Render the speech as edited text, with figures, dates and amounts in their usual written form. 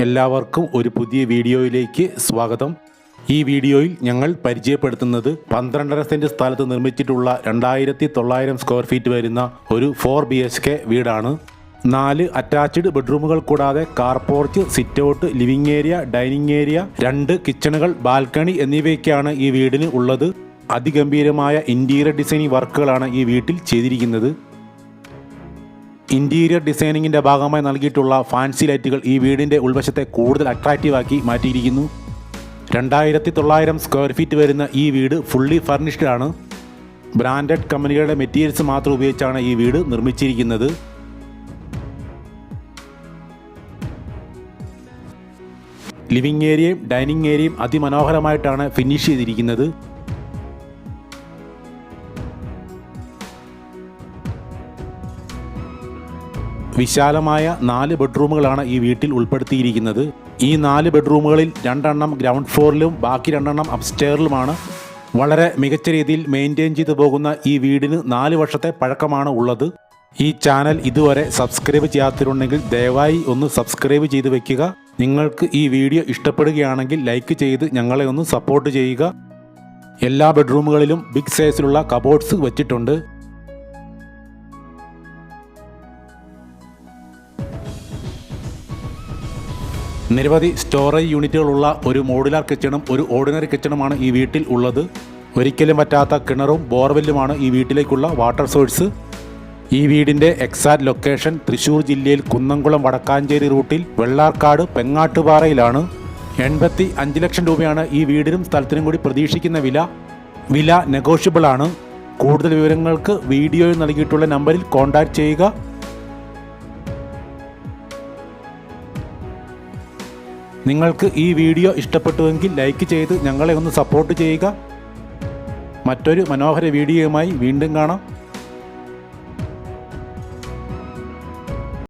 എല്ലാവർക്കും ഒരു പുതിയ വീഡിയോയിലേക്ക് സ്വാഗതം. ഈ വീഡിയോയിൽ ഞങ്ങൾ പരിചയപ്പെടുത്തുന്നത് 12.5 സെൻറ്റ് സ്ഥലത്ത് നിർമ്മിച്ചിട്ടുള്ള 2900 സ്ക്വയർ ഫീറ്റ് വരുന്ന ഒരു 4 BHK വീടാണ്. 4 അറ്റാച്ച്ഡ് ബെഡ്റൂമുകൾ കൂടാതെ car porch, sit out, living area, dining area, 2 കിച്ചണുകൾ, ബാൽക്കണി എന്നിവയൊക്കെയാണ് ഈ വീടിന് ഉള്ളത്. അതിഗംഭീരമായ ഇൻറ്റീരിയർ ഡിസൈനിങ് വർക്കുകളാണ് ഈ വീട്ടിൽ ചെയ്തിരിക്കുന്നത്. ഇൻറ്റീരിയർ ഡിസൈനിങ്ങിൻ്റെ ഭാഗമായി നൽകിയിട്ടുള്ള ഫാൻസി ലൈറ്റുകൾ ഈ വീടിൻ്റെ ഉൾവശത്തെ കൂടുതൽ അട്രാക്റ്റീവാക്കി മാറ്റിയിരിക്കുന്നു. 2900 സ്ക്വയർ ഫീറ്റ് വരുന്ന ഈ വീട് ഫുള്ളി ഫർണിഷ്ഡ് ആണ്. ബ്രാൻഡഡ് കമ്പനികളുടെ മെറ്റീരിയൽസ് മാത്രം ഉപയോഗിച്ചാണ് ഈ വീട് നിർമ്മിച്ചിരിക്കുന്നത്. ലിവിംഗ് ഏരിയയും ഡൈനിങ് ഏരിയയും അതിമനോഹരമായിട്ടാണ് ഫിനിഷ് ചെയ്തിരിക്കുന്നത്. വിശാലമായ 4 ബെഡ്റൂമുകളാണ് ഈ വീട്ടിൽ ഉൾപ്പെടുത്തിയിരിക്കുന്നത്. ഈ 4 ബെഡ്റൂമുകളിൽ 2 ഗ്രൗണ്ട് ഫ്ലോറിലും ബാക്കി 2 അപ്സ്റ്റെയറിലുമാണ്. വളരെ മികച്ച രീതിയിൽ മെയിൻറ്റെയിൻ ചെയ്തു പോകുന്ന ഈ വീടിന് 4 വർഷത്തെ പഴക്കമാണ് ഉള്ളത്. ഈ ചാനൽ ഇതുവരെ സബ്സ്ക്രൈബ് ചെയ്യാത്തിട്ടുണ്ടെങ്കിൽ ദയവായി ഒന്ന് സബ്സ്ക്രൈബ് ചെയ്ത് വെക്കുക. നിങ്ങൾക്ക് ഈ വീഡിയോ ഇഷ്ടപ്പെടുകയാണെങ്കിൽ ലൈക്ക് ചെയ്ത് ഞങ്ങളെ ഒന്ന് സപ്പോർട്ട് ചെയ്യുക. എല്ലാ ബെഡ്റൂമുകളിലും ബിഗ് സൈസിലുള്ള കബോർഡ്സ് വെച്ചിട്ടുണ്ട്. നിരവധി സ്റ്റോറേജ് യൂണിറ്റുകളുള്ള ഒരു മോഡുലാർ കിച്ചണും ഒരു ഓർഡിനറി കിച്ചണുമാണ് ഈ വീട്ടിൽ ഉള്ളത്. ഒരിക്കലും പറ്റാത്ത കിണറും ബോർവെല്ലുമാണ് ഈ വീട്ടിലേക്കുള്ള വാട്ടർ സോഴ്സ്. ഈ വീടിൻ്റെ എക്സാക്റ്റ് ലൊക്കേഷൻ തൃശ്ശൂർ ജില്ലയിൽ കുന്നംകുളം വടക്കാഞ്ചേരി റൂട്ടിൽ വെള്ളാർക്കാട് പെങ്ങാട്ടുപാറയിലാണ്. 85 ലക്ഷം രൂപയാണ് ഈ വീടിനും സ്ഥലത്തിനും കൂടി പ്രതീക്ഷിക്കുന്ന വില നെഗോഷ്യബിൾ ആണ്. കൂടുതൽ വിവരങ്ങൾക്ക് വീഡിയോയിൽ നൽകിയിട്ടുള്ള നമ്പറിൽ കോൺടാക്റ്റ് ചെയ്യുക. നിങ്ങൾക്ക് ഈ വീഡിയോ ഇഷ്ടപ്പെട്ടുവെങ്കിൽ ലൈക്ക് ചെയ്ത് ഞങ്ങളെ ഒന്ന് സപ്പോർട്ട് ചെയ്യുക. മറ്റൊരു മനോഹര വീഡിയോയുമായി വീണ്ടും കാണാം.